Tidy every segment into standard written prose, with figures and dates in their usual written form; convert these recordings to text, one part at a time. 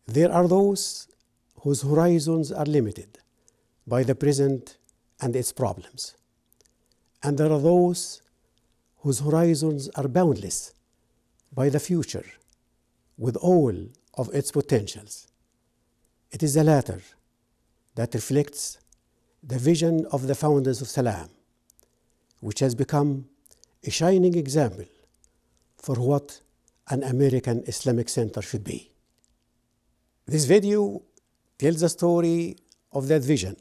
There are those whose horizons are limited by the present and its problems. And there are those whose horizons are boundless by the future with all of its potentials. It is the latter that reflects the vision of the founders of Salam, which has become a shining example for what an American Islamic Center should be. This video tells the story of that vision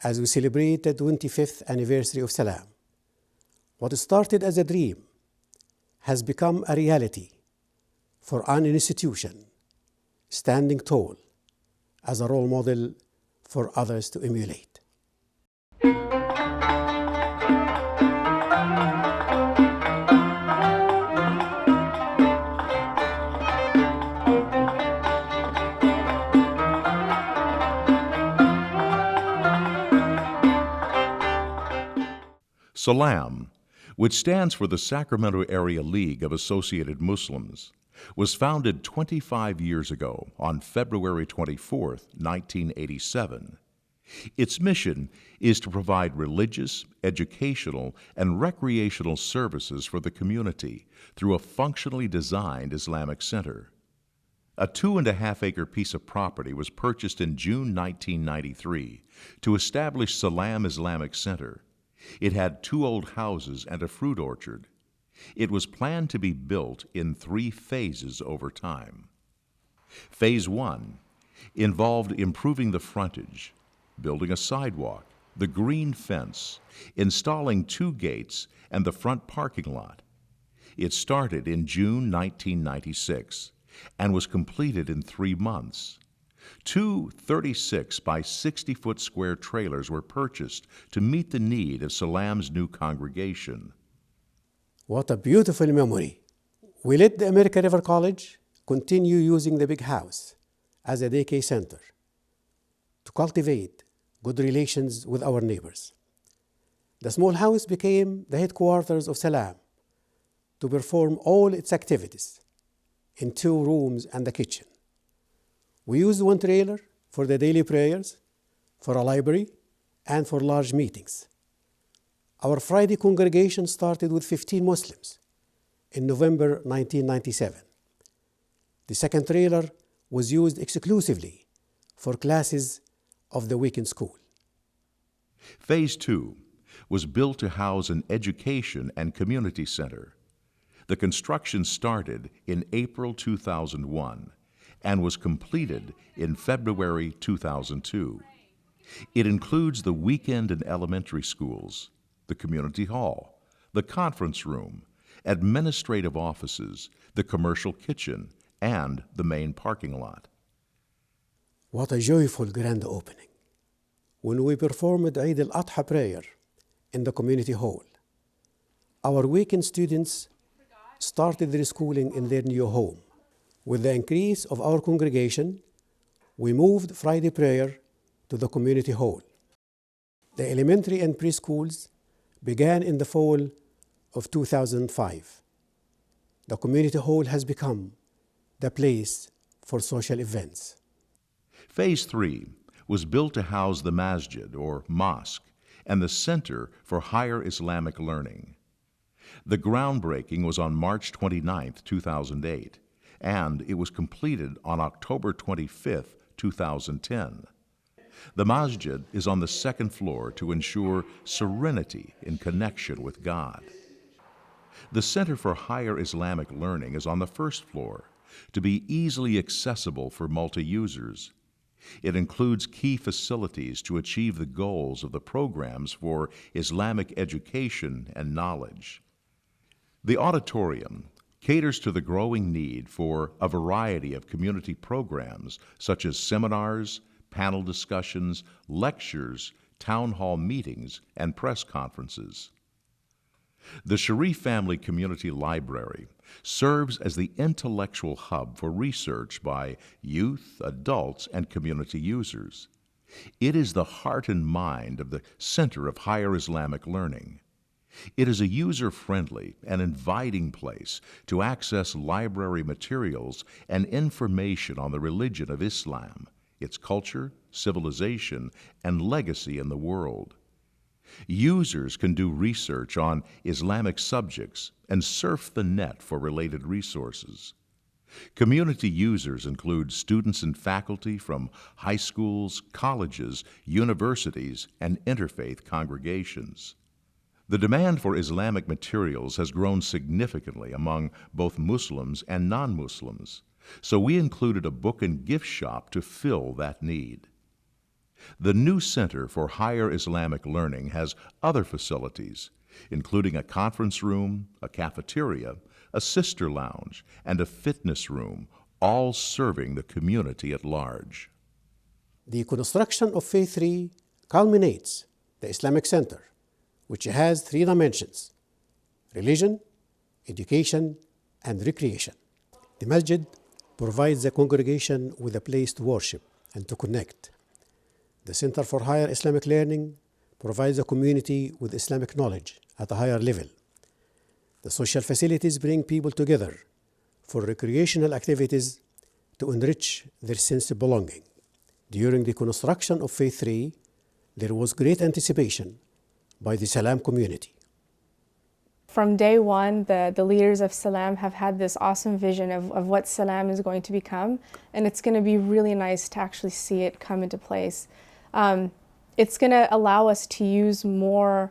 as we celebrate the 25th anniversary of Salam. What started as a dream has become a reality for an institution standing tall as a role model for others to emulate. SALAM, which stands for the Sacramento Area League of Associated Muslims, was founded 25 years ago on February 24, 1987. Its mission is to provide religious, educational, and recreational services for the community through a functionally designed Islamic center. A 2.5-acre piece of property was purchased in June 1993 to establish Salam Islamic Center. It had 2 old houses and a fruit orchard. It was planned to be built in 3 phases over time. Phase 1 involved improving the frontage, building a sidewalk, the green fence, installing 2 gates, and the front parking lot. It started in June 1996 and was completed in 3 months. 2 36 by 60-foot square trailers were purchased to meet the need of Salam's new congregation. What a beautiful memory. We let the American River College continue using the big house as a daycare center to cultivate good relations with our neighbors. The small house became the headquarters of Salam to perform all its activities in 2 rooms and a kitchen. We used 1 trailer for the daily prayers, for a library, and for large meetings. Our Friday congregation started with 15 Muslims in November 1997. The second trailer was used exclusively for classes of the weekend school. Phase 2 was built to house an education and community center. The construction started in April 2001 and was completed in February 2002. It includes the weekend and elementary schools, the community hall, the conference room, administrative offices, the commercial kitchen, and the main parking lot. What a joyful grand opening. When we performed Eid al-Adha prayer in the community hall, our weekend students started their schooling in their new home. With the increase of our congregation, we moved Friday prayer to the community hall. The elementary and preschools began in the fall of 2005. The community hall has become the place for social events. Phase 3 was built to house the masjid, or mosque, and the Center for Higher Islamic Learning. The groundbreaking was on March 29, 2008, and it was completed on October 25, 2010. The masjid is on the 2nd floor to ensure serenity in connection with God. The Center for Higher Islamic Learning is on the 1st floor to be easily accessible for multi-users. It includes key facilities to achieve the goals of the programs for Islamic education and knowledge. The auditorium caters to the growing need for a variety of community programs such as seminars, panel discussions, lectures, town hall meetings, and press conferences. The Sharif Family Community Library serves as the intellectual hub for research by youth, adults, and community users. It is the heart and mind of the Center of Higher Islamic Learning. It is a user-friendly and inviting place to access library materials and information on the religion of Islam, its culture, civilization, and legacy in the world. Users can do research on Islamic subjects and surf the net for related resources. Community users include students and faculty from high schools, colleges, universities, and interfaith congregations. The demand for Islamic materials has grown significantly among both Muslims and non-Muslims, so we included a book and gift shop to fill that need. The new Center for Higher Islamic Learning has other facilities, including a conference room, a cafeteria, a sister lounge, and a fitness room, all serving the community at large. The construction of Phase 3 culminates the Islamic Center, which has 3 dimensions: religion, education, and recreation. The masjid provides the congregation with a place to worship and to connect. The Center for Higher Islamic Learning provides the community with Islamic knowledge at a higher level. The social facilities bring people together for recreational activities to enrich their sense of belonging. During the construction of Phase 3, there was great anticipation by the Salam community. From day one, the leaders of Salam have had this awesome vision of what Salam is going to become, and it's going to be really nice to actually see it come into place. It's going to allow us to use more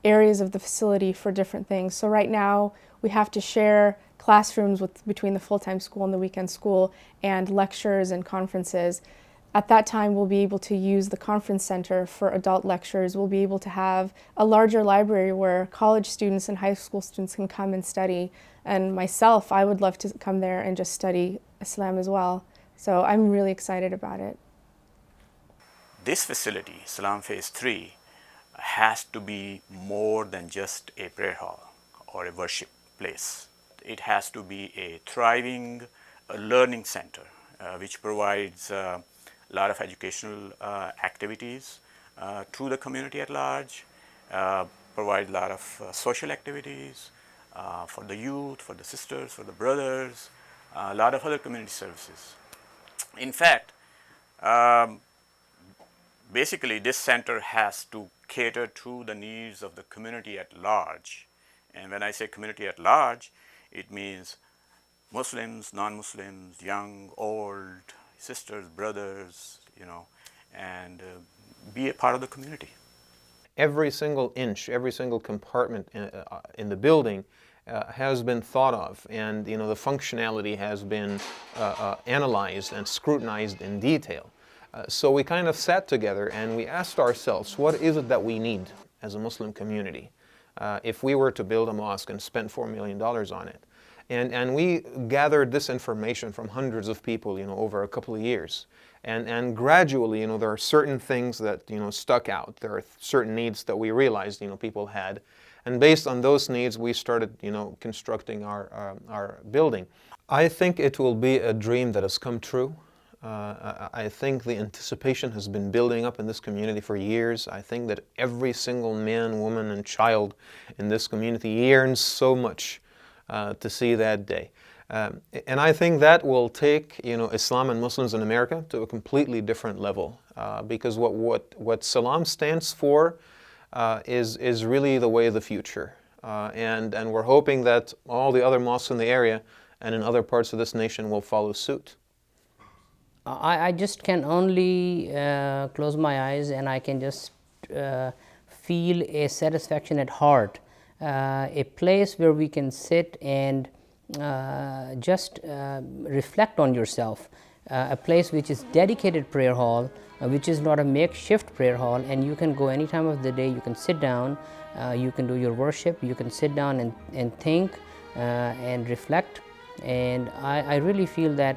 areas of the facility for different things. So right now, we have to share classrooms between the full-time school and the weekend school, and lectures and conferences. At that time, we'll be able to use the conference center for adult lectures. We'll be able to have a larger library where college students and high school students can come and study. And myself, I would love to come there and just study Islam as well. So I'm really excited about it. This facility, Salam Phase 3, has to be more than just a prayer hall or a worship place. It has to be a thriving learning center which provides a lot of educational activities to the community at large, provide a lot of social activities for the youth, for the sisters, for the brothers, a lot of other community services. In fact, basically this center has to cater to the needs of the community at large. And when I say community at large, it means Muslims, non-Muslims, young, old, sisters, brothers, and be a part of the community. Every single inch, every single compartment in the building has been thought of, and the functionality has been analyzed and scrutinized in detail. So we kind of sat together and we asked ourselves, what is it that we need as a Muslim community if we were to build a mosque and spend $4 million on it? And we gathered this information from hundreds of people, over a couple of years. And gradually, there are certain things that, stuck out. There are certain needs that we realized, people had. And based on those needs, we started, constructing our building. I think it will be a dream that has come true. I think the anticipation has been building up in this community for years. I think that every single man, woman, and child in this community yearns so much to see that day. And I think that will take, Islam and Muslims in America to a completely different level, because what Salam stands for is really the way of the future. And we're hoping that all the other mosques in the area and in other parts of this nation will follow suit. I just can only close my eyes and I can just feel a satisfaction at heart, a place where we can sit and just reflect on yourself, a place which is dedicated prayer hall, which is not a makeshift prayer hall, and you can go any time of the day, you can sit down, you can do your worship, you can sit down and think and reflect. And I really feel that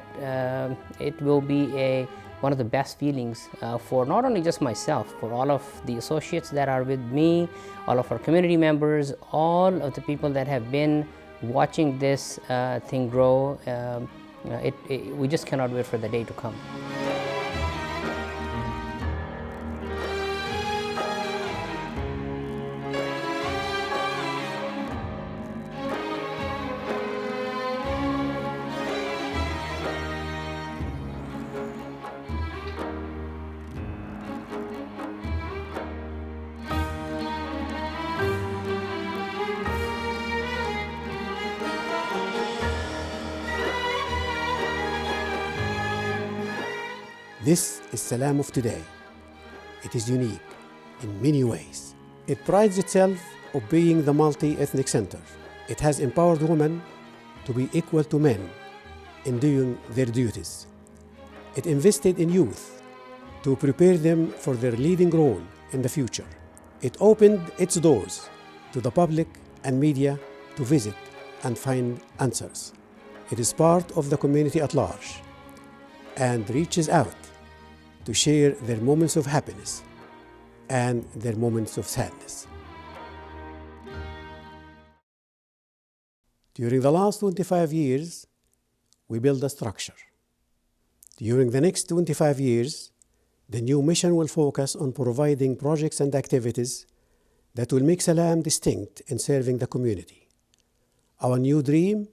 it will be one of the best feelings for not only just myself, for all of the associates that are with me, all of our community members, all of the people that have been watching this thing grow. We just cannot wait for the day to come. This is Salam of today. It is unique in many ways. It prides itself of being the multi-ethnic center. It has empowered women to be equal to men in doing their duties. It invested in youth to prepare them for their leading role in the future. It opened its doors to the public and media to visit and find answers. It is part of the community at large and reaches out to share their moments of happiness and their moments of sadness. During the last 25 years, we built a structure. During the next 25 years, the new mission will focus on providing projects and activities that will make Salam distinct in serving the community. Our new dream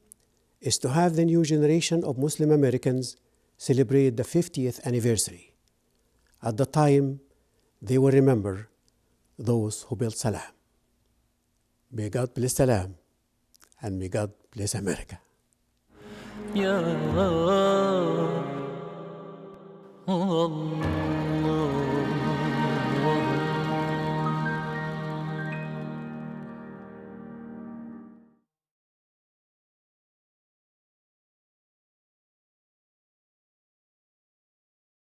is to have the new generation of Muslim Americans celebrate the 50th anniversary. At the time, they will remember those who built Salam. May God bless Salam, and may God bless America. Ya Allah.